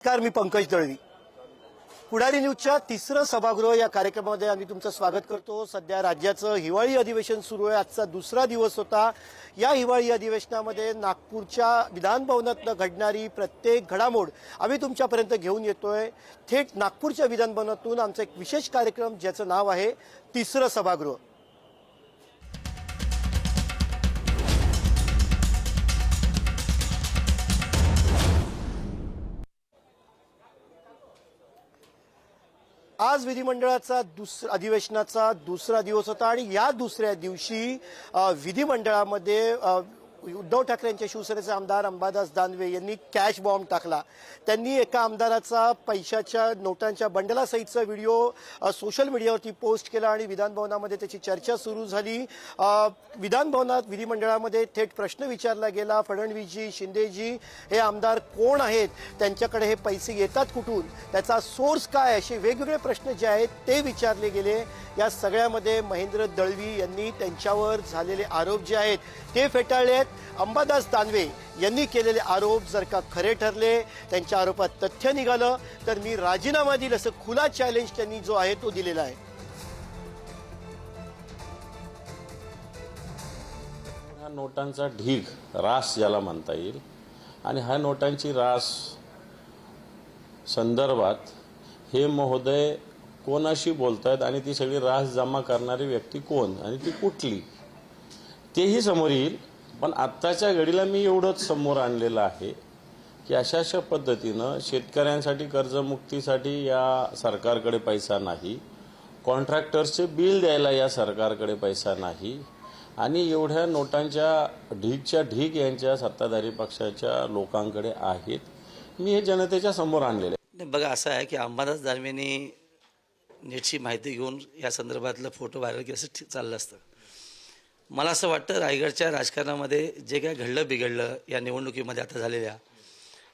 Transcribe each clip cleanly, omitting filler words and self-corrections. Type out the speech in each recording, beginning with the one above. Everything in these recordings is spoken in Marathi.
नमस्कार, मी पंकज दळवी. पुढारी न्यूजच्या तिसरं सभागृह या कार्यक्रमामध्ये आम्ही तुमचं स्वागत करतो. सध्या राज्याचं हिवाळी अधिवेशन सुरू आहे. आजचा दुसरा दिवस होता. या हिवाळी अधिवेशनामध्ये नागपूरच्या विधानभवनातनं घडणारी प्रत्येक घडामोड आम्ही तुमच्यापर्यंत घेऊन येतोय. थेट नागपूरच्या विधानभवनातून आमचा एक विशेष कार्यक्रम ज्याचं नाव आहे तिसरं सभागृह. आज विधिमंडळाचा अधिवेशनाचा दुसरा दिवस होता आणि या दुसऱ्या दिवशी विधिमंडळामध्ये उद्धव ठाकरे यांच्या शिवसेनेचे आमदार अंबादास दानवे यांनी कॅश बॉम्ब टाकला. त्यांनी एका आमदाराचा पैशाच्या नोटांच्या बंडलासहितचा व्हिडिओ सोशल मीडियावरती पोस्ट केला आणि विधानभवनामध्ये त्याची चर्चा सुरू झाली. विधानभवनात विधिमंडळामध्ये थेट प्रश्न विचारला गेला. फडणवीसजी, शिंदेजी हे आमदार कोण आहेत, त्यांच्याकडे हे पैसे येतात कुठून, त्याचा सोर्स काय, असे वेगवेगळे प्रश्न जे आहेत ते विचारले गेले. या सगळ्यामध्ये महेंद्र दळवी यांनी त्यांच्यावर झालेले आरोप जे आहेत ते फेटाळले आहेत. अंबादास दानवे यांनी केलेले आरोप जर का खरे ठरले, त्यांच्या आरोपात तथ्य निघालं तर मी राजीनामा देईल असं खुला चॅलेंज त्यांनी जो आहे तो दिलेला आहे. हा नोटांचा ढीग, रास ज्याला म्हणता येईल, आणि हा नोटांची रास संदर्भात हे महोदय कोणाशी बोलतायत आणि ती सगळी रास जमा करणारी व्यक्ती कोण आणि ती कुठली तेही समोर येईल. पण आत्ताच्या घडीला मी एवढंच समोर आणलेलं आहे की अशा पद्धतीनं शेतकऱ्यांसाठी कर्जमुक्तीसाठी या सरकारकडे पैसा नाही, कॉन्ट्रॅक्टर्सचे बिल द्यायला या सरकारकडे पैसा नाही, आणि एवढ्या नोटांच्या ढीगच्या ढीग यांच्या सत्ताधारी पक्षाच्या लोकांकडे आहेत. मी हे जनतेच्या समोर आणलेले आहे. बघा, असं आहे की अंबादास दानवेंनी नेटची माहिती घेऊन या संदर्भातलं फोटो व्हायरल केलं असं चाललं असतं. मला असं वाटतं रायगडच्या राजकारणामध्ये जे काय घडलं बिघडलं या निवडणुकीमध्ये आता झालेल्या,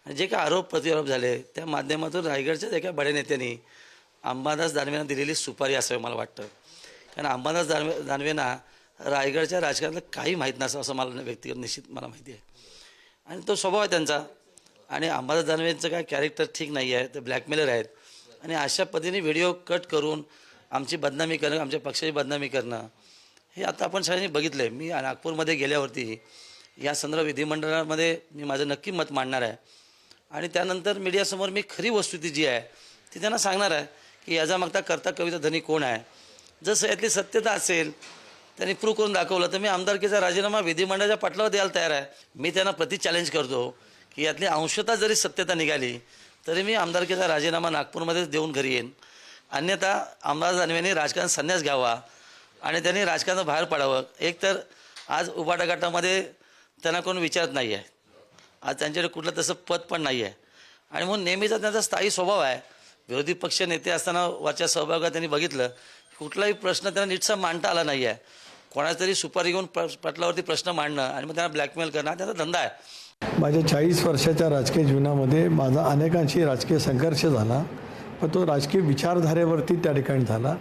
आणि जे काय आरोप प्रतिआरोप झाले त्या माध्यमातून रायगडच्या एका बड्या नेत्यांनी अंबादास दानवेंना दिलेली सुपारी असावी मला वाटतं. कारण अंबादास दानवेंना रायगडच्या राजकारणात काही माहीत नसावं असं मला व्यक्तिगत निश्चित मला माहिती आहे. आणि तो स्वभाव आहे त्यांचा. आणि अंबादास दानवेंचं काय कॅरेक्टर ठीक नाही आहे, ते ब्लॅकमेलर आहेत. आणि अशा पद्धतीने व्हिडिओ कट करून आमची बदनामी करणं, आमच्या पक्षाची बदनामी करणं, हे आता आपण सगळ्यांनी बघितलं आहे. मी नागपूरमध्ये गेल्यावरती या संदर्भात विधिमंडळामध्ये मी माझं नक्की मत मांडणार आहे. आणि त्यानंतर मीडियासमोर मी खरी वस्तुस्थिती जी आहे ती त्यांना सांगणार आहे की याचा मागता करता कविता धनी कोण आहे. जर यातली सत्यता असेल, त्यांनी प्रूव्ह करून दाखवलं, तर मी आमदारकीचा राजीनामा विधिमंडळाच्या पटलावर द्यायला तयार आहे. मी त्यांना प्रति चॅलेंज करतो की यातली अंशतः जरी सत्यता निघाली तरी मी आमदारकीचा राजीनामा नागपूरमध्येच देऊन घरी येईन. अन्यथा अंबादास दानवेंनी राजकारण संन्यास घ्यावा आणि त्यांनी राजकारणात बाहेर पडावं. एक तर आज उभाटा गटामध्ये त्यांना कोण विचारत नाही आहे. आज त्यांच्याकडे कुठलं तसं पद पण नाही आहे. आणि म्हणून नेहमीचा त्यांचा स्थायी स्वभाव आहे. विरोधी पक्ष नेते असताना वरच्या सहभागात त्यांनी बघितलं कुठलाही प्रश्न त्यांना नीटसा मांडता आला नाही आहे. कोणाचा तरी सुपारी घेऊन पटलावरती प्रश्न मांडणं आणि मग त्यांना ब्लॅकमेल करणं हा त्यांचा धंदा आहे. माझ्या 40 वर्षाच्या राजकीय जीवनामध्ये माझा अनेकांशी राजकीय संघर्ष झाला, पण तो राजकीय विचारधारेवरती त्या ठिकाणी झाला.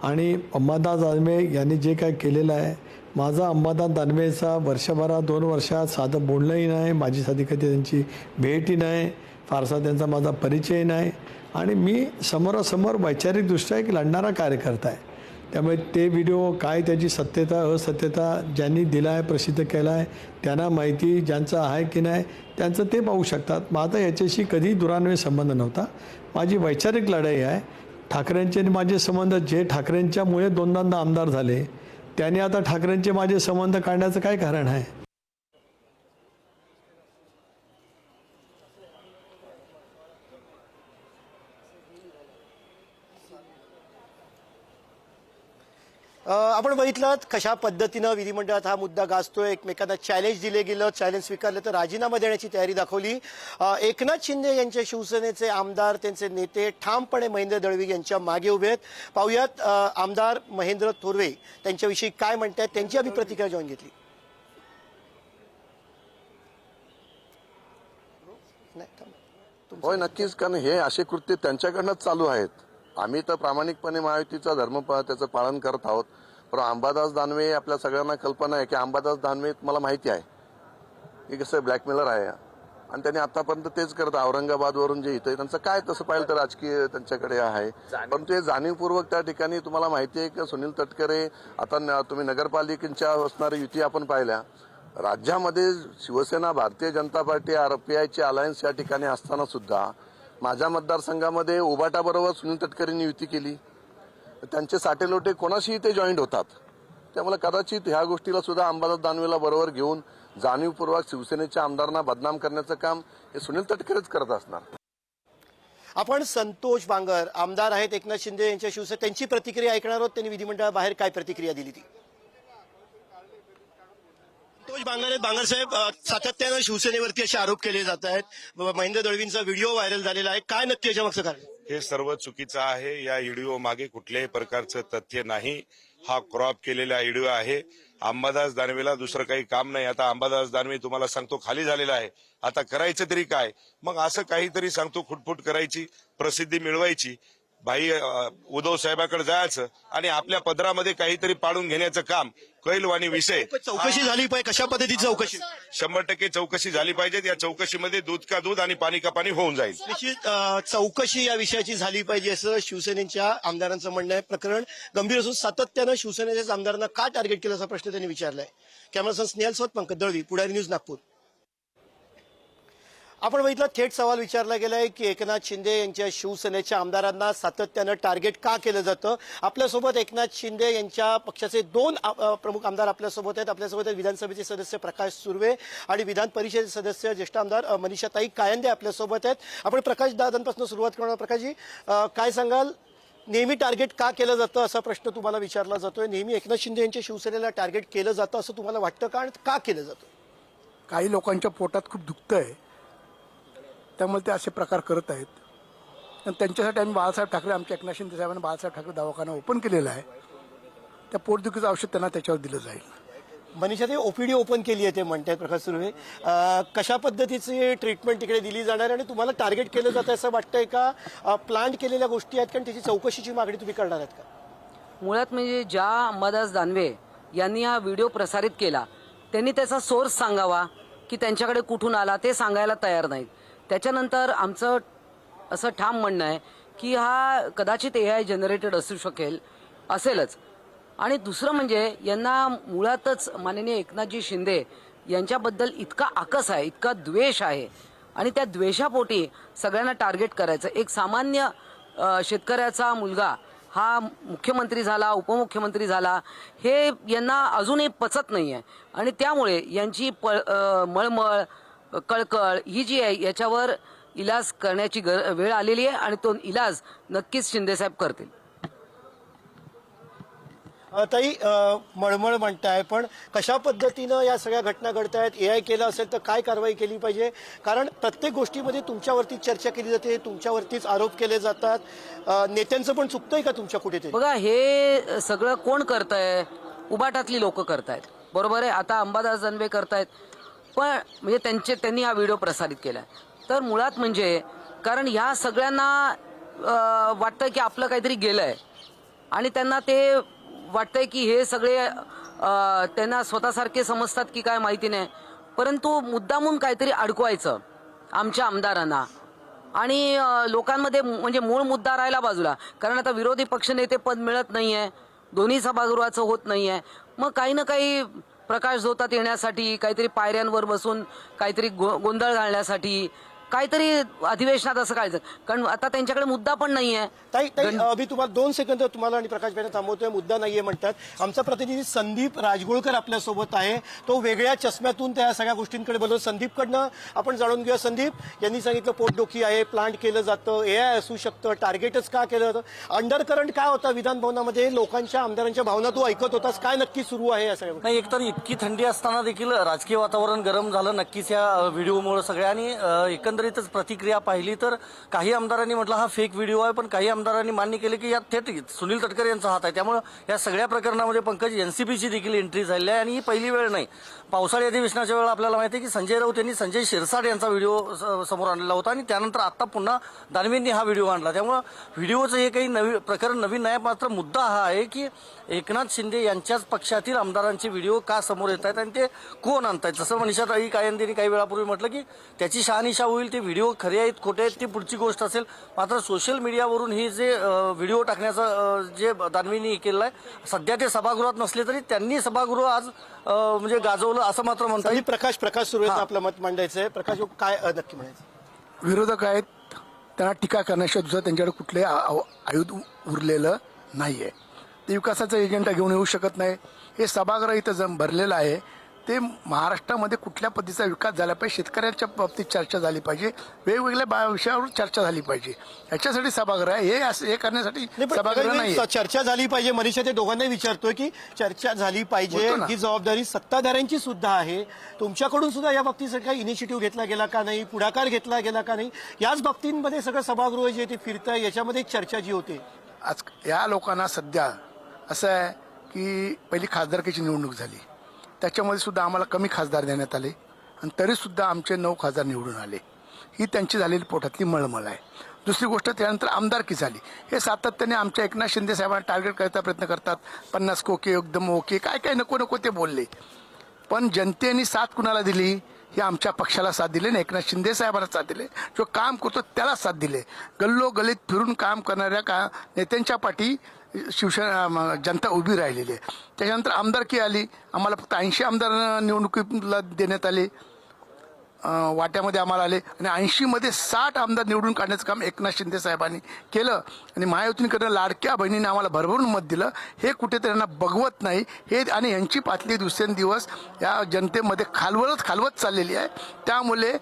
आणि अंबादास दानवे यांनी जे काय केलेलं आहे, माझा अंबादास दानवेचा वर्षभरात 2 वर्षात साधं बोलणंही नाही, माझी साधी कधी त्यांची भेटही नाही, फारसा त्यांचा माझा परिचय नाही. आणि मी समोरासमोर वैचारिकदृष्ट्या एक लढणारा कार्यकर्ता आहे. त्यामुळे ते व्हिडिओ काय, त्याची सत्यता असत्यता ज्यांनी दिला आहे, प्रसिद्ध केला आहे, त्यांना माहिती, ज्यांचं आहे की नाही त्यांचं ते पाहू शकतात. माझा याच्याशी कधी दुरान्वय संबंध नव्हता. माझी वैचारिक लढाई आहे. ठाकरेंचे माझे संबंध, जे ठाकरेंच्यामुळे 2दा आमदार झाले, त्याने आता ठाकरेंचे माझे संबंध काढण्याचं काय कारण आहे. आपण बघितलं कशा पद्धतीनं विधिमंडळात हा मुद्दा गाजतोय. एकमेकांना चॅलेंज दिले गेलं, चॅलेंज स्वीकारलं तर राजीनामा देण्याची तयारी दाखवली. एकनाथ शिंदे यांच्या शिवसेनेचे आमदार, त्यांचे नेते ठामपणे महेंद्र दळवी यांच्या मागे उभे आहेत. पाहूयात आमदार महेंद्र थोरवे त्यांच्याविषयी काय म्हणतात, त्यांची आम्ही प्रतिक्रिया जाणून घेतली. होय, नक्कीच, कारण हे असे कृत्य त्यांच्याकडनंच चालू आहेत. आम्ही तर प्रामाणिकपणे महायुतीचा धर्म त्याचं पालन करत आहोत. पण अंबादास दानवे, आपल्या सगळ्यांना कल्पना आहे की अंबादास दानवे मला माहिती आहे की कसं ब्लॅकमेलर आहे. आणि त्यांनी आतापर्यंत तेच करत औरंगाबादवरून जे इथं त्यांचं काय तसं पाहिलं तर राजकीय त्यांच्याकडे आहे, परंतु हे जाणीवपूर्वक त्या ठिकाणी तुम्हाला माहिती आहे की सुनील तटकरे आता तुम्ही नगरपालिकेच्या असणारी युती आपण पाहिल्या, राज्यामध्ये शिवसेना, भारतीय जनता पार्टी, आरपीआयची अलायन्स या ठिकाणी असताना सुद्धा माझ्या मतदारसंघामध्ये उबाटाबरोबर सुनील तटकरेंनी युती केली. त्यांचे साटेलोटे कोणाशीही ते जॉईंट होतात. त्यामुळे कदाचित ह्या गोष्टीला सुद्धा अंबादास दानवेला बरोबर घेऊन जाणीवपूर्वक शिवसेनेच्या आमदारांना बदनाम करण्याचं काम हे सुनील तटकरेच करत असणार. आपण संतोष बांगर आमदार आहेत एकनाथ शिंदे यांच्या शिवसेना, त्यांची प्रतिक्रिया ऐकणार आहोत. त्यांनी विधिमंडळाबाहेर काय प्रतिक्रिया दिली ती. संतोष बांगर आहेत. बांगर साहेब, सातत्यानं शिवसेनेवरती असे आरोप केले जात आहेत. महेंद्र दळवींचा व्हिडिओ व्हायरल झालेला आहे. काय नक्की याच्या मागचं कारण? हे सर्व चुकीचं आहे. या व्हिडिओ मागे कुठल्याही प्रकारचं तथ्य नाही. हा क्रॉप केलेला व्हिडिओ आहे. अंबादास दानवेला दुसरं काही काम नाही. आता अंबादास दानवे तुम्हाला सांगतो खाली झालेला आहे. आता करायचं तरी काय? मग असं काहीतरी सांगतो, खुटफुट करायची, प्रसिद्धी मिळवायची, भाई उद्धव साहेबाकडे जायचं आणि आपल्या पदरामध्ये काहीतरी पाडून घेण्याचं काम. कैलवाणी विषय चौकशी झाली पाहिजे. कशा पद्धतीची चौकशी? 100% चौकशी झाली पाहिजे. या चौकशीमध्ये दूध का दूध आणि पाणी का पाणी होऊन जाईल. निश्चित चौकशी या विषयाची झाली पाहिजे असं शिवसेनेच्या आमदारांचं म्हणणं आहे. प्रकरण गंभीर असून सातत्यानं शिवसेनेच्या आमदारांना का टार्गेट केलं असा प्रश्न त्यांनी विचारलाय. कॅमेरासन स्नेहल सोबत पंकज दळवी, पुढारी न्यूज, नागपूर. आपण बघितलं, थेट सवाल विचारला गेलाय की एकनाथ शिंदे यांच्या शिवसेनेच्या आमदारांना सातत्यानं टार्गेट का केलं जातं. आपल्यासोबत एकनाथ शिंदे यांच्या पक्षाचे 2 प्रमुख आमदार आपल्यासोबत आहेत. आपल्यासोबत आहेत विधानसभेचे सदस्य प्रकाश सुर्वे आणि विधान परिषदेचे सदस्य ज्येष्ठ आमदार मनीषाताई कायंदे आपल्यासोबत आहेत. आपण प्रकाश दादांपासून सुरुवात करणार. प्रकाशजी, काय सांगाल? नेहमी टार्गेट का केलं जातं असा प्रश्न तुम्हाला विचारला जातोय. नेहमी एकनाथ शिंदे यांच्या शिवसेनेला टार्गेट केलं जातं असं तुम्हाला वाटतं का, आणि का केलं जातं? काही लोकांच्या पोटात खूप दुखतं आहे, त्यामुळे ते असे प्रकार करत आहेत. आणि त्यांच्यासाठी आम्ही बाळासाहेब ठाकरे, आमच्या एकनाथ शिंदे साहेबांनी बाळासाहेब ठाकरे दवाखाना ओपन केलेला आहे. त्या पोटदुखीचं औषध त्यांना त्याच्यावर दिलं जाईल. मनीषा, ते ओपीडी ओपन केली आहे ते म्हणतात प्रकाश सुर्वे. कशा पद्धतीची ट्रीटमेंट तिकडे दिली जाणार आणि तुम्हाला टार्गेट केलं जातं असं वाटतंय का? प्लांट केलेल्या गोष्टी आहेत कारण त्याची चौकशीची मागणी तुम्ही करणार आहेत का? मुळात म्हणजे ज्या अंबादास दानवे यांनी हा व्हिडिओ प्रसारित केला त्यांनी त्याचा सोर्स सांगावा की त्यांच्याकडे कुठून आला ते सांगायला तयार नाहीत. त्याच्यानंतर आमचं असं ठाम म्हणणं आहे की हा कदाचित AI जनरेटेड असू असेलच. आणि दुसरं म्हणजे यांना मुळातच माननीय एकनाथजी शिंदे यांच्याबद्दल इतका आकस आहे, इतका द्वेष आहे आणि त्या द्वेषापोटी सगळ्यांना टार्गेट करायचं. एक सामान्य शेतकऱ्याचा मुलगा हा मुख्यमंत्री झाला, उपमुख्यमंत्री झाला, हे यांना अजूनही पचत नाही आहे. आणि त्यामुळे यांची मळमळ, कळकळ ही जी आहे याच्यावर इलाज करण्याची वेळ आलेली आहे आणि तो इलाज नक्कीच शिंदेसाहेब करतील. ताई, मळमळ म्हणताय, पण कशा पद्धतीनं या सगळ्या घटना घडत आहेत? AI केलं असेल तर काय कारवाई केली पाहिजे? कारण प्रत्येक गोष्टीमध्ये तुमच्यावरतीच चर्चा केली जाते, तुमच्यावरतीच आरोप केले जातात. नेत्यांचं पण चुकतंय का तुमच्या कुठेतरी? बघा, हे सगळं कोण करतंय? उबाटातली लोक करतायत, बरोबर आहे. आता अंबादास दानवे करतायत, पण म्हणजे त्यांनी हा व्हिडिओ प्रसारित केला. तर मुळात म्हणजे कारण ह्या सगळ्यांना वाटतं की आपलं काहीतरी गेलंय आणि त्यांना ते वाटतंय की हे सगळे त्यांना स्वतःसारखे समजतात की काय माहिती नाही, परंतु मुद्दामून काहीतरी अडकवायचं आमच्या आमदारांना आणि लोकांमध्ये म्हणजे मूळ मुद्दा राहिला बाजूला. कारण आता विरोधी पक्षनेते पद मिळत नाहीये, दोन्ही सभागृहाचं होत नाहीये, मग काही ना काही प्रकाश झोतात येण्यासाठी, काहीतरी पायऱ्यांवर बसून काहीतरी गोंधळ घालण्यासाठी, काहीतरी अधिवेशनात असं काय, कारण आता त्यांच्याकडे मुद्दा पण नाहीये. ताई, मी तुम्हाला 2 सेकंद तुम्हाला आणि प्रकाश भाईंना थांबवतोय. मुद्दा नाहीये म्हणतात. आमचा प्रतिनिधी संदीप राजगुळकर आपल्यासोबत आहे. तो वेगळ्या चष्म्यातून त्या सगळ्या गोष्टींकडे बोलतो. संदीपकडनं आपण जाणून घेऊया. संदीप, यांनी सांगितलं पोटदुखी आहे, प्लांट केलं जातं, AI असू शकतं, टार्गेटच का केलं जातं? अंडरकरंट काय होता विधान भवनामध्ये? लोकांच्या, आमदारांच्या भावना तू ऐकत होतास, काय नक्की सुरू आहे या सगळ्या? नाही, एकतर इतकी थंडी असताना देखील राजकीय वातावरण गरम झालं नक्कीच या व्हिडिओमुळे सगळ्या. आणि एकंदरीत एकंदरीतच प्रतिक्रिया पाहिली तर काही आमदारांनी म्हटलं हा फेक व्हिडिओ आहे, पण काही आमदारांनी मान्य केले की यात थेट सुनील तटकरे यांचा हात आहे. त्यामुळं या सगळ्या प्रकरणामध्ये पंकज NCPची देखील एंट्री झालेली आहे आणि ही पहिली वेळ नाही. पावसाळी अधिवेशनाच्या वेळेला आपल्याला माहिती आहे की संजय राऊत यांनी संजय शिरसाट यांचा व्हिडिओ समोर आणलेला होता आणि त्यानंतर आता पुन्हा दानवेंनी हा व्हिडिओ आणला. त्यामुळं व्हिडिओचं हे काही प्रकरण नवीन नाही, मात्र मुद्दा हा आहे की एकनाथ शिंदे यांच्याच पक्षातील आमदारांचे व्हिडिओ का समोर येत आहेत आणि ते कोण आणत आहेत. जसं मनीषाताई कायंदेंनी काही वेळापूर्वी म्हटलं की त्याची शहानिशा होईल, ते व्हिडिओ खरे आहेत खोटे आहेत ती पुढची गोष्ट असेल. मात्र सोशल मीडियावरून ही जे व्हिडिओ टाकण्याचं जे दानवेंनी केलं आहे, सध्या ते सभागृहात नसले तरी त्यांनी सभागृह आज म्हणजे गाजवलं असं मात्र म्हणता येईल. प्रकाश सुरू आहे, आपलं मत मांडायचं आहे. प्रकाश काय नक्की म्हणायचं? विरोधक आहेत, त्यांना टीका करण्याशिवाय दुसरं त्यांच्याकडे कुठलंही आयुध उरलेलं नाही आहे. ते विकासाचा एजेंडा घेऊन येऊ शकत नाही. हे सभागृह इथं भरलेलं आहे, ते महाराष्ट्रामध्ये कुठल्या पद्धतीचा विकास झाला पाहिजे, शेतकऱ्यांच्या बाबतीत चर्चा झाली पाहिजे, वेगवेगळ्या विषयावर चर्चा झाली पाहिजे, याच्यासाठी सभागृह आहे. हे करण्यासाठी सभागृह नाही. चर्चा झाली पाहिजे. मनीषा ते दोघांनाही विचारतोय की चर्चा झाली पाहिजे, ही जबाबदारी सत्ताधाऱ्यांची सुद्धा आहे. तुमच्याकडून सुद्धा या बाबतीत काही इनिशिएटिव्ह घेतला गेला का नाही, पुढाकार घेतला गेला का नाही? याच बाबतींमध्ये सगळं सभागृह जे ते फिरतंय याच्यामध्ये चर्चा जी होते. आज या लोकांना सध्या असं आहे की पहिली खासदारकीची निवडणूक झाली, त्याच्यामध्ये सुद्धा आम्हाला कमी खासदार देण्यात आले आणि तरीसुद्धा आमचे 9 खासदार निवडून आले. ही त्यांची झालेली पोटातली मळमळ आहे. दुसरी गोष्ट त्यानंतर आमदारकी झाली. हे सातत्याने आमच्या एकनाथ शिंदे साहेबांना टार्गेट करायचा प्रयत्न करतात. 50 कोके एकदम ओके काय काय नको ते बोलले, पण जनतेने साथ कुणाला दिली? हे आमच्या पक्षाला साथ दिले ना, एकनाथ शिंदे साहेबांना साथ दिले. जो काम करतो त्याला साथ दिले. गल्लोगल्लीत फिरून काम करणाऱ्या नेत्यांच्या पाठी शिवसेना जनता उभी राहिलेली आहे. त्याच्यानंतर आमदारकी आली. आम्हाला फक्त 80 आमदार निवडणुकीला देण्यात आले, वाट्यामध्ये आम्हाला आले आणि 80मध्ये 60 आमदार निवडून काढण्याचं काम एकनाथ शिंदे साहेबांनी केलं आणि महायुतीकडे लाडक्या बहिणीने आम्हाला भरभरून मत दिलं. हे कुठेतरी यांना बघवत नाही हे, आणि यांची पातळी दिवसेंदिवस या जनतेमध्ये खालवत चाललेली आहे. त्यामुळे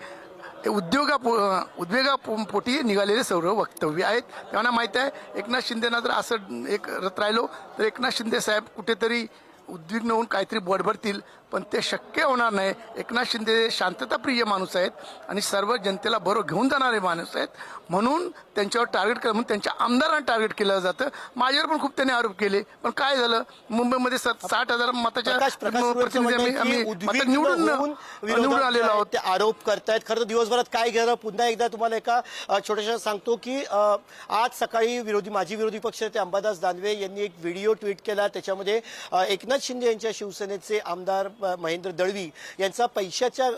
उद्वेगापोटी निघालेले सर्व वक्तव्य आहेत. त्यांना माहीत आहे एकनाथ शिंदेना जर असं एक रत राहिलो तर एकनाथ शिंदे साहेब कुठेतरी उद्विग्न होऊन काहीतरी बडबडतील, पण ते शक्य होणार नाही. एकनाथ शिंदे शांतताप्रिय माणूस आहेत आणि सर्व जनतेला बरोबर घेऊन जाणारे माणूस आहेत, म्हणून त्यांच्यावर टार्गेट केलं, म्हणून त्यांच्या आमदारांना टार्गेट केलं जातं. माझ्यावर पण खूप त्यांनी आरोप केले, पण काय झालं, मुंबईमध्ये 60,000 मताच्या प्रतिनिधी आम्ही निवडून आलेलो आहोत. ते आरोप करतायत. खरं तर दिवसभरात काय गेलं पुन्हा एकदा तुम्हाला एका छोट्याशा सांगतो की आज सकाळी माजी विरोधी पक्ष ते अंबादास दानवे यांनी एक व्हिडिओ ट्विट केला. त्याच्यामध्ये एकनाथ शिंदे यांच्या शिवसेनेचे आमदार महेंद्र दळवी यांचा पैशाच्या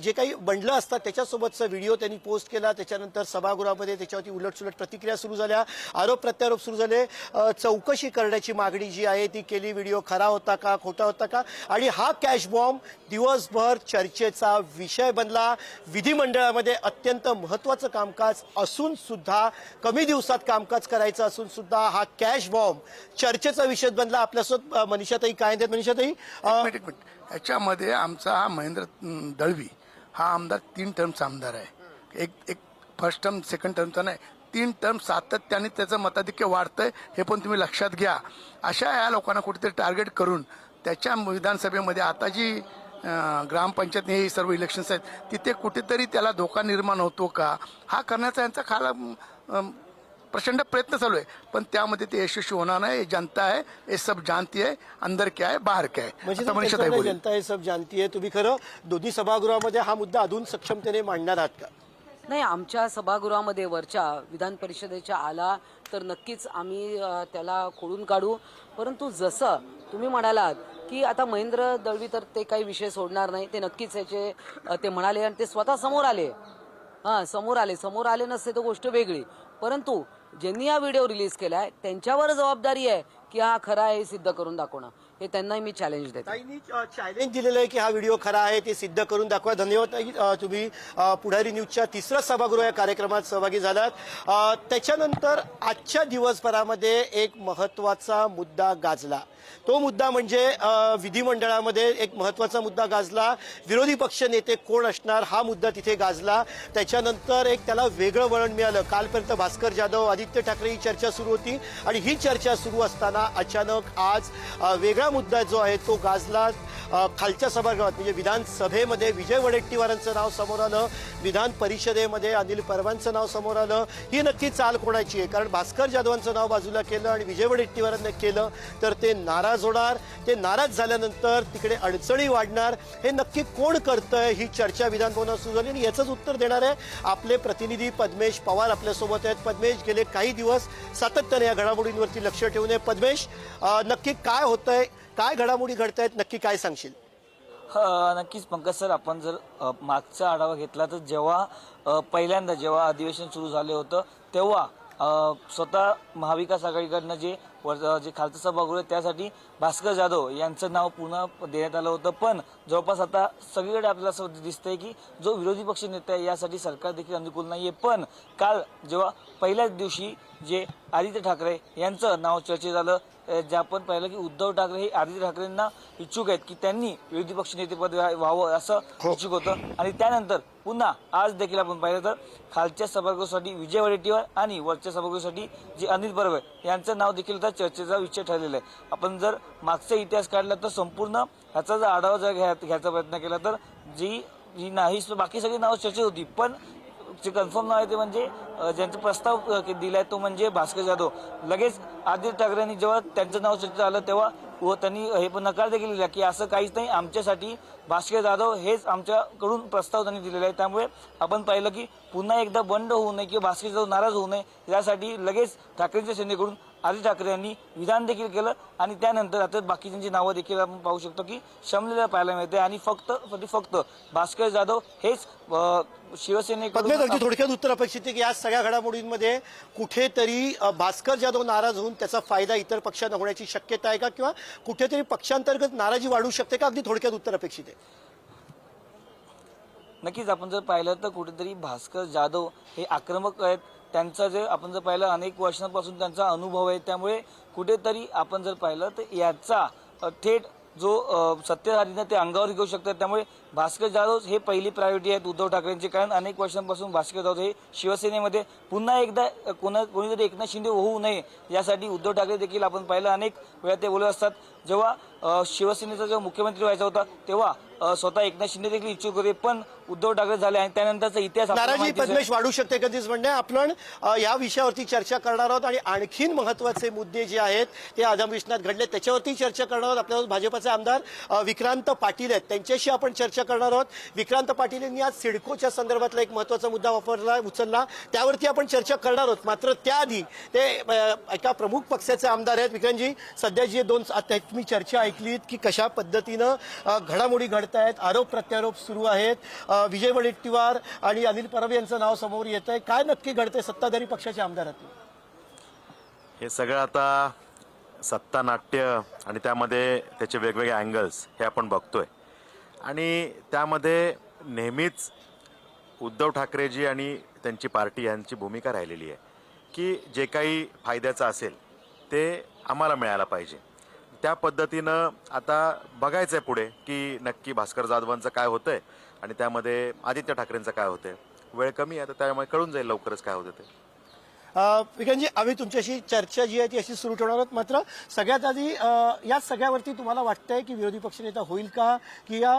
जे काही बंडलं असतात त्याच्यासोबतचा व्हिडिओ त्यांनी पोस्ट केला. त्याच्यानंतर सभागृहामध्ये त्याच्यावरती उलटसुलट प्रतिक्रिया सुरू झाल्या, आरोप प्रत्यारोप सुरू झाले. चौकशी करण्याची मागणी जी आहे ती केली. व्हिडिओ खरा होता का, खोटा होता का? आणि हा कॅश बॉम्ब दिवसभर चर्चेचा विषय बनला. विधिमंडळामध्ये अत्यंत महत्वाचं कामकाज असून सुद्धा, कमी दिवसात कामकाज करायचं असून सुद्धा हा कॅश बॉम्ब चर्चेचा विषय बनला. आपल्यासोबत मनीषाताई काय आहेत? मनीषाताई, एक मिनिट. याच्यामध्ये आमचा हा महेंद्र दळवी हा आमदार 3 टर्मचा आमदार आहे. एक फर्स्ट टर्म सेकंड टर्मचा नाही, 3 टर्म सातत्याने त्याचं मताधिक्य वाढतंय, हे पण तुम्ही लक्षात घ्या. अशा या लोकांना कुठेतरी टार्गेट करून त्याच्या विधानसभेमध्ये आता जी ग्रामपंचायत हे सर्व इलेक्शन्स आहेत तिथे कुठेतरी त्याला धोका निर्माण होतो का, हा करण्याचा यांचा प्रचंड प्रयत्न चालू आहे, पण त्यामध्ये ते यशस्वी होणार नाही. जनता आहे, हे सब जानती आहे, अंदर क्या है बाहर क्या है. म्हणजे जनता हे सब जानती आहे. तुम्ही खरं दोन्ही सभागृहामध्ये हा मुद्दा अजून सक्षमतेने मांडणार आहात का? नाही, आमच्या सभागृहामध्ये वरच्या विधान परिषदेच्या आला तर नक्कीच आम्ही त्याला खोडून काढू. परंतु जसं तुम्ही म्हणालात की आता महेंद्र दळवी तर ते काही विषय सोडणार नाही, ते नक्कीच याचे ते म्हणाले आणि ते स्वतः समोर आले. समोर आले नसते तर गोष्ट वेगळी, परंतु ज्यांनी हा व्हिडिओ रिलीज केलाय त्यांच्यावर जबाबदारी आहे की हा खरा आहे हे सिद्ध करून दाखवणं. हे त्यांनाही मी चॅलेंज देतो. चॅलेंज दिलेलं आहे की हा व्हिडिओ खरा आहे ते सिद्ध करून दाखवा. धन्यवाद ताई, तुम्ही पुढारी न्यूजच्या 3रं सभागृह या कार्यक्रमात सहभागी झालात. त्याच्यानंतर आजच्या दिवसभरामध्ये एक महत्वाचा मुद्दा गाजला. तो मुद्दा म्हणजे विधिमंडळामध्ये एक महत्वाचा मुद्दा गाजला. विरोधी पक्ष नेते कोण असणार हा मुद्दा तिथे गाजला. त्याच्यानंतर एक त्याला वेगळं वळण मिळालं. कालपर्यंत भास्कर जाधव, आदित्य ठाकरे ही चर्चा सुरू होती आणि ही चर्चा सुरू असताना अचानक आज वेगळा दुसरा मुद्दा जो आहे तो गाजला खालच्या सभागृहात म्हणजे विधानसभेमध्ये विजय वडेट्टीवारांचं नाव समोर आलं, विधान परिषदेमध्ये अनिल परबांचं नाव समोर आलं. ही नक्की चाल कोणाची आहे? कारण भास्कर जाधवांचं नाव बाजूला केलं आणि विजय वडेट्टीवारांना केलं तर ते नाराज होणार. ते नाराज झाल्यानंतर तिकडे अडचणी वाढणार. हे नक्की कोण करतंय ही चर्चा विधानभवनात सुरू झाली आणि याचंच उत्तर देणार आहे आपले प्रतिनिधी पद्मेश पवार आपल्यासोबत आहेत. पद्मेश, गेले काही दिवस सातत्याने या घडामोडींवरती लक्ष ठेवून आहे. पद्मेश, नक्की काय होतंय, काय घडामोडी घडतायत, नक्की काय सांगशील? नक्कीच पंकज सर, आपण जर मागचा आढावा घेतला तर जेव्हा पहिल्यांदा जेव्हा अधिवेशन सुरू झाले होतं तेव्हा स्वतः महाविकास आघाडीकडनं जे खालचं सभागृह आहे त्यासाठी भास्कर जाधव यांचं नाव पुन्हा देण्यात आलं होतं. पण जवळपास आता सगळीकडे आपल्याला असं दिसतंय की जो विरोधी पक्ष नेता आहे यासाठी सरकार देखील अनुकूल नाहीये. पण काल जेव्हा पहिल्याच दिवशी जे आदित्य ठाकरे यांचं नाव चर्चेत झालं, जे आपण पाहिलं की उद्धव ठाकरे हे आदित्य ठाकरेंना इच्छुक आहेत की त्यांनी विरोधी पक्षनेतेपद व्हावं असं इच्छुक होतं. आणि त्यानंतर पुन्हा आज देखील आपण पाहिलं तर खालच्या सभागृहासाठी विजय वडेट्टीवार आणि वरच्या सभागृहासाठी जे अनिल परब यांचं नाव देखील आता चर्चेचा विषय ठरलेला आहे. आपण जर मागचा इतिहास काढला तर संपूर्ण ह्याचा जर आढावा जर घ्यायचा प्रयत्न केला तर जी नाही बाकी सगळी नावं चर्चेत होती, पण जे कन्फर्म नाव आहे ते म्हणजे ज्यांचा प्रस्ताव दिलाय तो म्हणजे भास्कर जाधव. लगेच आदित्य ठाकरेंनी जेव्हा त्यांचं नाव चर्चेत आलं तेव्हा त्यांनी हे पण नकार देखील दिला की असं काहीच नाही, आमच्यासाठी भास्कर जाधव हेच आमच्याकडून प्रस्ताव त्यांनी दिलेला आहे. त्यामुळे आपण पाहिलं की पुन्हा एकदा बंड होऊ नये किंवा भास्कर जाधव नाराज होऊ नये यासाठी लगेच ठाकरेंच्या सेनेकडून आदित्य ठाकरे यांनी विधान देखील केलं. आणि त्यानंतर आता बाकीच्यांची नावं देखील आपण पाहू शकतो की शमलेल्या पाहायला मिळते आणि फक्त भास्कर जाधव हेच शिवसेनेकडून. अगदी थोडक्यात उत्तर अपेक्षित आहे की या सगळ्या घडामोडींमध्ये कुठेतरी भास्कर जाधव नाराज होऊन त्याचा फायदा इतर पक्षांना होण्याची शक्यता आहे का, किंवा कुठेतरी पक्षांतर्गत नाराजी वाढू शकते का? अगदी थोडक्यात उत्तर अपेक्षित आहे. नक्कीच आपण जर पाहिलं तर कुठेतरी भास्कर जाधव हे आक्रमक आहेत. त्यांचा जे आपण जर पाहिलं अनेक वर्षांपासून त्यांचा अनुभव आहे. त्यामुळे कुठेतरी आपण जर पाहिलं तर याचा थेट जो सत्ताधारीनं ते अंगावर घेऊ शकतात. त्यामुळे भास्कर जाधव हे पहिली प्रायोरिटी आहेत उद्धव ठाकरेंची. कारण अनेक वर्षांपासून भास्कर जाधव हे शिवसेनेमध्ये पुन्हा एकदा कोणीतरी एकनाथ शिंदे होऊ नये यासाठी उद्धव ठाकरे देखील आपण पाहिलं अनेक वेळा ते बोलत असतात. जेव्हा शिवसेनेचा जेव्हा मुख्यमंत्री व्हायचा होता तेव्हा स्वतः एकनाथ शिंदे देखील इच्छुक होते, पण उद्धव ठाकरे झाले आणि त्यानंतरचा इतिहास नाराजी पद्मेश वाढू शकते कधीच म्हणणे. आपण या विषयावरती चर्चा करणार आहोत आणि आणखीन महत्वाचे मुद्दे जे आहेत ते अधिवेशनात घडले त्याच्यावरती चर्चा करणार आहोत. आपल्यासोबत भाजपचे आमदार विक्रांत पाटील आहेत, त्यांच्याशी आपण चर्चा करणार आहोत. विक्रांत पाटील यांनी आज सिडकोच्या संदर्भातला एक महत्वाचा मुद्दा उचलला, त्यावरती आपण चर्चा करणार आहोत. मात्र त्याआधी ते एका प्रमुख पक्षाचे आमदार आहेत. विक्रांतजी, सध्या जे दोन तुम्ही चर्चा ऐकलीत की कशा पद्धतीनं घडामोडी घडतायत, आरोप प्रत्यारोप सुरू आहेत, विजय वडेट्टीवार आणि अनिल परब यांचं नाव समोर येत आहे, काय नक्की घडतंय सत्ताधारी पक्षाच्या आमदारातून? हे सगळं आता सत्ता नाट्य आणि त्यामध्ये त्याचे वेगवेगळे अँगल्स हे आपण बघतोय आणि त्यामध्ये नेहमीच उद्धव ठाकरेजी आणि त्यांची पार्टी यांची भूमिका राहिलेली आहे की जे काही फायद्याचं असेल ते आम्हाला मिळायला पाहिजे. त्या पद्धतीनं आता बघायचं आहे पुढे की नक्की भास्कर जाधवांचं काय होतंय आणि त्यामध्ये आदित्य ठाकरेंचं काय होतंय. वेळ कमी आहे तर त्यामुळे कळून जाईल लवकरच काय होतं ते. विक्रांतजी, आम्ही तुमच्याशी चर्चा जी आहे ती अशी सुरू ठेवणार आहोत. मात्र सगळ्यात आधी या सगळ्यावरती तुम्हाला वाटतंय की विरोधी पक्षनेता होईल का, की या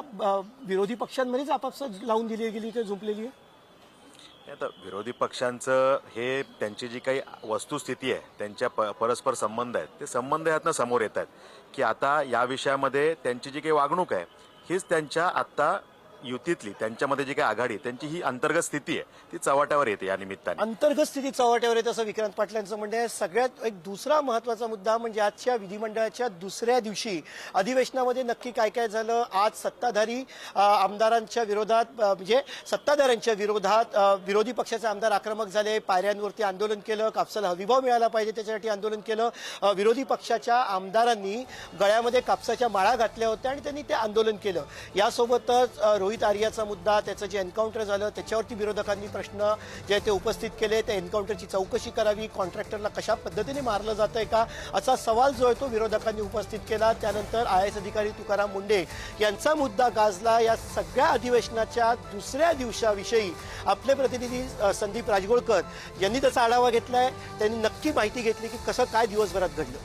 विरोधी पक्षांमध्येच आपापसात लावून दिली गेली तर झुंपलेली आहे? आता विरोधी पक्षांचं हे त्यांची जी काही वस्तुस्थिती आहे, त्यांच्या परस्पर संबंध आहेत, ते संबंध यातनं समोर येत आहेत की आता या विषयामध्ये त्यांची जी काही वागणूक आहे हीच त्यांच्या आत्ता युतीतली त्यांच्यामध्ये जी काही आघाडी त्यांची ही अंतर्गत स्थिती आहे ती चव्हाट्यावर येते. या निमित्ताने अंतर्गत स्थिती चव्हाट्यावर येते असं विक्रांत पाटील यांचं म्हणणं आहे. सगळ्यात एक दुसरा महत्वाचा मुद्दा म्हणजे आजच्या विधिमंडळाच्या दुसऱ्या दिवशी अधिवेशनामध्ये नक्की काय काय झालं. आज सत्ताधारी आमदारांच्या विरोधात म्हणजे सत्ताधाऱ्यांच्या विरोधात विरोधी पक्षाचे आमदार आक्रमक झाले, पायऱ्यांवरती आंदोलन केलं, कापसाला हमीभाव मिळाला पाहिजे त्याच्यासाठी आंदोलन केलं. विरोधी पक्षाच्या आमदारांनी गळ्यामध्ये कापसाच्या माळा घातल्या होत्या आणि त्यांनी ते आंदोलन केलं. यासोबतच रोहित आर्याचा मुद्दा, त्याचं जे एन्काउंटर झालं त्याच्यावरती विरोधकांनी प्रश्न जे ते उपस्थित केले, त्या एन्काउंटरची चौकशी करावी, कॉन्ट्रॅक्टरला कशा पद्धतीने मारलं जातंय का असा सवाल जो आहे तो विरोधकांनी उपस्थित केला. त्यानंतर IAS अधिकारी तुकाराम मुंढे यांचा मुद्दा गाजला. या सगळ्या अधिवेशनाच्या दुसऱ्या दिवसाविषयी आपले प्रतिनिधी संदीप राजगोळकर यांनी त्याचा आढावा घेतलाय. त्यांनी नक्की माहिती घेतली की कसं काय दिवसभरात घडलं.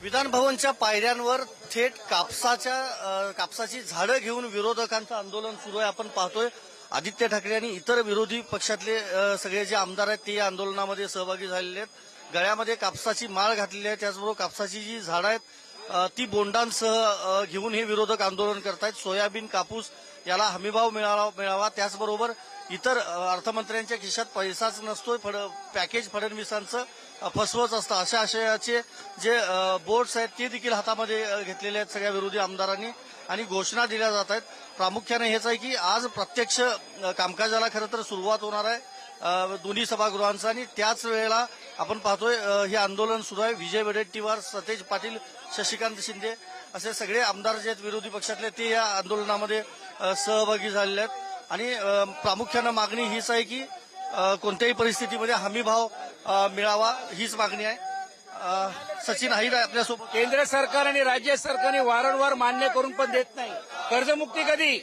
विधान भवनच्या पायऱ्यांवर थेट कापसाची झाडं घेऊन विरोधकांचं आंदोलन सुरू आहे. आपण पाहतोय आदित्य ठाकरे आणि इतर विरोधी पक्षातले सगळे जे आमदार आहेत ते या आंदोलनामध्ये सहभागी झालेले आहेत. गळ्यामध्ये कापसाची माळ घातलेली आहे. त्याचबरोबर कापसाची जी झाडं आहेत ती बोंडांसह घेऊन हे विरोधक आंदोलन करतायत. सोयाबीन कापूस याला हमीभाव मिळावा त्याचबरोबर इतर अर्थमंत्र्यांच्या खिशात पैसाच नसतोय, पॅकेज फडणवीसांचं फसवच असतं अशा आशयाचे जे बोर्ड्स आहेत ते देखील हातामध्ये घेतलेले आहेत सगळ्या विरोधी आमदारांनी आणि घोषणा दिल्या जात आहेत. प्रामुख्याने हेच आहे की आज प्रत्यक्ष कामकाजाला खरं तर सुरुवात होणार आहे दोन्ही सभागृहांचं आणि त्याच वेळेला आपण पाहतोय हे आंदोलन सुरू आहे. विजय वडेट्टीवार, सतेज पाटील, शशिकांत शिंदे असे सगळे आमदार जे आहेत विरोधी पक्षातले ते या आंदोलनामध्ये सहभागी झालेले आहेत आणि प्रामुख्यानं मागणी हीच आहे की कोणत्याही परिस्थितीमध्ये हमीभाव मिळावा हीच मागणी आहे. सचिन हाईर आहे आपल्यासोबत. केंद्र सरकार आणि राज्य सरकारने वारंवार मान्य करून पण देत नाही. कर्जमुक्ती कधी?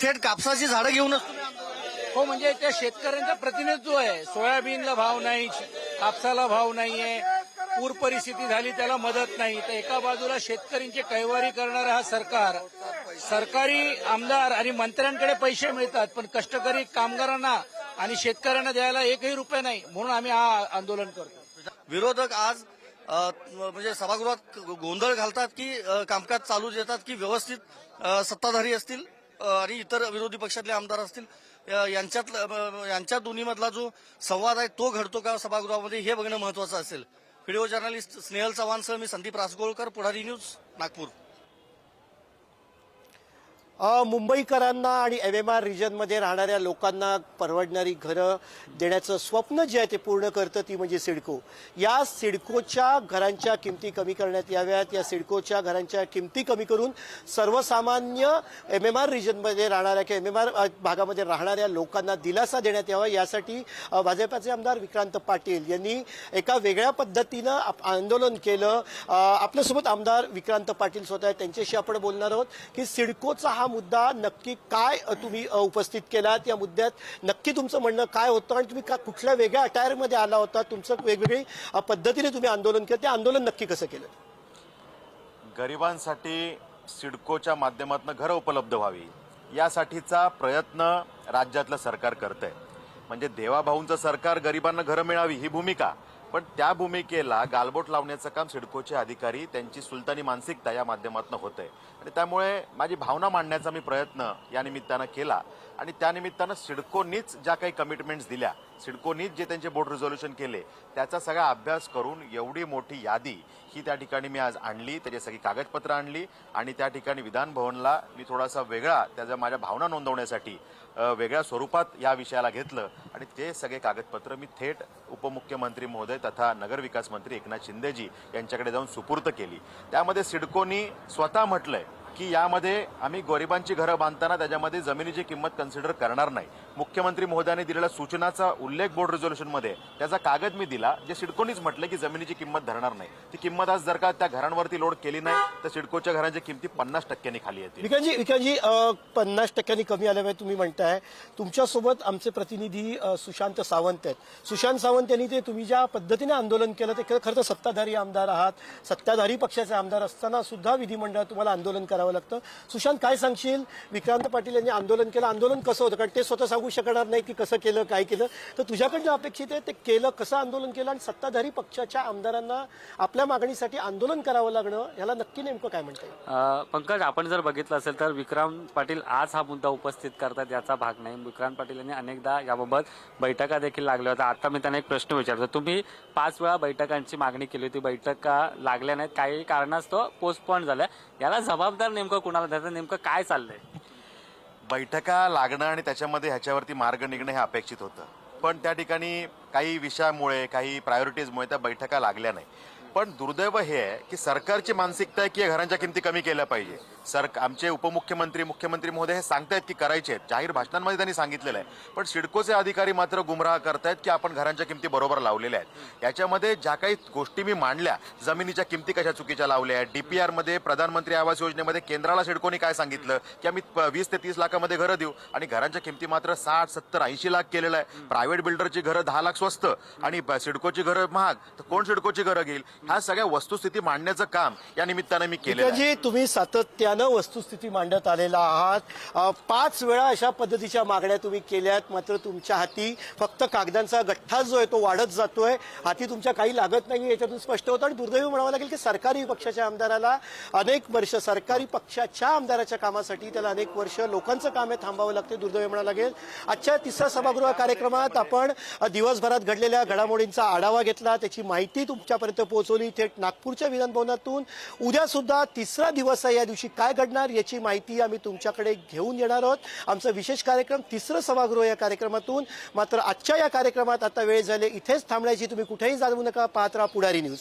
थेट कापसाची झाडं घेऊनच हो, म्हणजे त्या शेतकऱ्यांचं प्रतिनिधित्व आहे. सोयाबीनला भाव नाही, कापसाला भाव नाहीये, पूर परिस्थिती झाली त्याला मदत नाही. तर एका बाजूला शेतकऱ्यांची कैवारी करणारं हा सरकार, सरकारी आमदार आणि मंत्र्यांकडे पैसे मिळतात पण कष्टकरी कामगारांना आणि शेतकऱ्यांना द्यायला एकही रुपया नाही. म्हणून आम्ही हा आंदोलन करतो. विरोधक आज म्हणजे सभागृहात गोंधळ घालतात की कामकाज चालू देतात की व्यवस्थित सत्ताधारी असतील आणि इतर विरोधी पक्षातले आमदार असतील यांच्या दोन्हीमधला जो संवाद आहे तो घडतो का सभागृहामध्ये हे बघणं महत्वाचं असेल. व्हिडिओ जर्नलिस्ट स्नेहल चव्हाणसह मी संदीप रासगोळकर, पुढारी न्यूज, नागपूर. मुंबईकरांना आणि MMR रिजनमध्ये राहणाऱ्या लोकांना परवडणारी घरं देण्याचं स्वप्न जे आहे ते पूर्ण करतं ती म्हणजे सिडको. या सिडकोच्या घरांच्या किमती कमी करण्यात याव्यात. या सिडकोच्या घरांच्या किमती कमी करून सर्वसामान्य MMR रिजनमध्ये राहणाऱ्या किंवा MMR भागामध्ये राहणाऱ्या लोकांना दिलासा देण्यात यावा. यासाठी भाजपाचे आमदार विक्रांत पाटील यांनी एका वेगळ्या पद्धतीनं आंदोलन केलं. आपल्यासोबत आमदार विक्रांत पाटील स्वतः आहेत, त्यांच्याशी आपण बोलणार आहोत की सिडकोचा हा मुद्दा नक्की काय तुम्ही उपस्थित केलात, या मुद्द्यात नक्की तुमचं म्हणणं काय होतं आणि तुम्ही कुठल्या वेगळ्या अटायरमध्ये आला होता, तुमचं वेगवेगळी पद्धतीने तुम्ही आंदोलन केलं, ते आंदोलन नक्की कसं केलं? गरिबांसाठी सिडकोच्या माध्यमातून घरं उपलब्ध व्हावी यासाठीचा प्रयत्न राज्यातलं सरकार करतंय. म्हणजे देवाभाऊंचं सरकार गरिबांना घरं मिळावी ही भूमिका, पण त्या भूमिकेला गालबोट लावण्याचं काम सिडकोचे अधिकारी त्यांची सुलतानी मानसिकता या माध्यमातून होतंय आणि त्यामुळे माझी भावना मांडण्याचा मी प्रयत्न या निमित्तानं केला आणि त्या निमित्तानं सिडकोनीच ज्या काही कमिटमेंट्स दिल्या, सिडकोनीच जे त्यांचे बोर्ड रिझोल्युशन केले त्याचा सगळा अभ्यास करून एवढी मोठी यादी ही त्या ठिकाणी मी आज आणली, त्याची सगळी कागदपत्रं आणली आणि त्या ठिकाणी विधान भवनला मी थोडासा वेगळा त्याच्या माझ्या भावना नोंदवण्यासाठी वेगळ्या स्वरूपात या विषयाला घेतलं आणि ते सगळे कागदपत्र मी थेट उपमुख्यमंत्री महोदय तथा नगरविकास मंत्री एकनाथ शिंदेजी यांच्याकडे जाऊन सुपूर्द केली. त्यामध्ये सिडकोनी स्वतः म्हटलंय की यामध्ये आम्ही गरिबांची घरं बांधताना त्याच्यामध्ये जमिनीची किंमत कन्सिडर करणार नाही. मुख्यमंत्री महोदयांनी दिलेल्या सूचनाचा उल्लेख बोर्ड रिझोल्युशनमध्ये त्याचा कागद मी दिला, जे सिडकोनीच म्हटलं की जमिनीची किंमत धरणार नाही. ती किंमत आज जर का त्या घरांवरती लोड केली नाही तर सिडकोच्या घरांच्या किमती 50% खाली येतील. विकासजी 50% कमी आल्यामुळे तुम्ही म्हणताय. तुमच्यासोबत आमचे प्रतिनिधी सुशांत सावंत आहेत. सुशांत सावंत यांनी ते तुम्ही ज्या पद्धतीने आंदोलन केलं ते खरं तर सत्ताधारी आमदार आहात, सत्ताधारी पक्षाचे आमदार असताना सुद्धा विधिमंडळात तुम्हाला आंदोलन करावं लागतं. सुशांत, काय सांगशील? विक्रांत पाटील यांनी आंदोलन केलं, आंदोलन कसं होतं? कारण ते स्वतः सांगू शकणार नाही की कसं केलं, काय केलं, तर तुझ्याकडनं अपेक्षित आहे ते केलं कसं आंदोलन केलं आणि सत्ताधारी पक्षाच्या आमदारांना आपल्या मागणीसाठी आंदोलन करावं लागणं याला नक्की नेमकं काय म्हणता येईल? पंकज, आपण जर बघितलं असेल तर विक्रांत पाटील आज हा मुद्दा उपस्थित करतात याचा भाग नाही. विक्रांत पाटील यांनी अनेकदा याबाबत बैठका देखील लागल्या होत्या. आता मी त्यांना एक प्रश्न विचारतो, तुम्ही 5 वेळा बैठकांची मागणी केली होती, बैठका लागल्या नाहीत, काही कारणास्तव पोस्टपोन झाल्या, याला जबाबदार नेमकं कुणाला द्यायचं, नेमकं काय चाललंय? बैठका लागणं आणि त्याच्यामध्ये ह्याच्यावरती मार्ग निघणं हे अपेक्षित होतं, पण त्या ठिकाणी काही विषयामुळे काही प्रायोरिटीजमुळे त्या बैठका लागल्या नाही. पण दुर्दैव हे आहे की सरकारची मानसिकता आहे की या घरांच्या किमती कमी केल्या पाहिजे. आमचे उपमुख्यमंत्री मुख्यमंत्री महोदय हे सांगतायत की करायचे आहेत, जाहीर भाषणांमध्ये त्यांनी सांगितलेलं आहे, पण सिडकोचे अधिकारी मात्र गुमराह करतायत की आपण घरांच्या किमती बरोबर लावलेल्या आहेत. याच्यामध्ये ज्या काही गोष्टी मी मांडल्या, जमिनीच्या किमती कशा चुकीच्या लावल्या आहेत, DPR मध्ये प्रधानमंत्री आवास योजनेमध्ये केंद्राला सिडकोने काय सांगितलं की आम्ही 20 ते 30 लाखामध्ये घरं देऊ आणि घरांच्या किमती मात्र 60, 70, 80 लाख केलेलं आहे. प्रायव्हेट बिल्डरची घरं 10 लाख स्वस्त आणि सिडकोची घरं महाग, तर कोण सिडकोची घरं घेईल? ह्या सगळ्या वस्तुस्थिती मांडण्याचं काम या निमित्तानं मी केलं आहे. तुम्ही सातत्यानं वस्तुस्थिती मांडत आलेला आहात. 5 वेळा अशा पद्धतीच्या मागण्या तुम्ही केल्यात, मात्र तुमच्या हाती फक्त कागदांचा गठ्ठा जो आहे तो वाढत जातोय, हाती तुमच्या काही लागत नाही, याच्यातून स्पष्ट होतं. आणि दुर्दैवी म्हणावं लागेल की सरकारी पक्षाच्या आमदाराला अनेक वर्ष, सरकारी पक्षाच्या आमदाराच्या कामासाठी त्याला अनेक वर्ष लोकांचं काम हे थांबावं लागते, दुर्दैवी म्हणावं लागेल. आजच्या तिसरा सभागृह कार्यक्रमात आपण दिवसभरात घडलेल्या घडामोडींचा आढावा घेतला, त्याची माहिती तुमच्यापर्यंत पोहोचवली थेट नागपूरच्या विधानभवनातून. उद्या सुद्धा तिसरा दिवस आहे, या दिवशी काय घडणार याची माहिती आम्ही तुमच्याकडे घेऊन येणार आहोत. आमचा विशेष कार्यक्रम तिसरं सभागृह या कार्यक्रमातून. मात्र आजच्या या कार्यक्रमात आता वेळ झाले इथेच थांबण्याची. तुम्ही कुठेही जाऊ नका, पाहत राहा पुढारी न्यूज.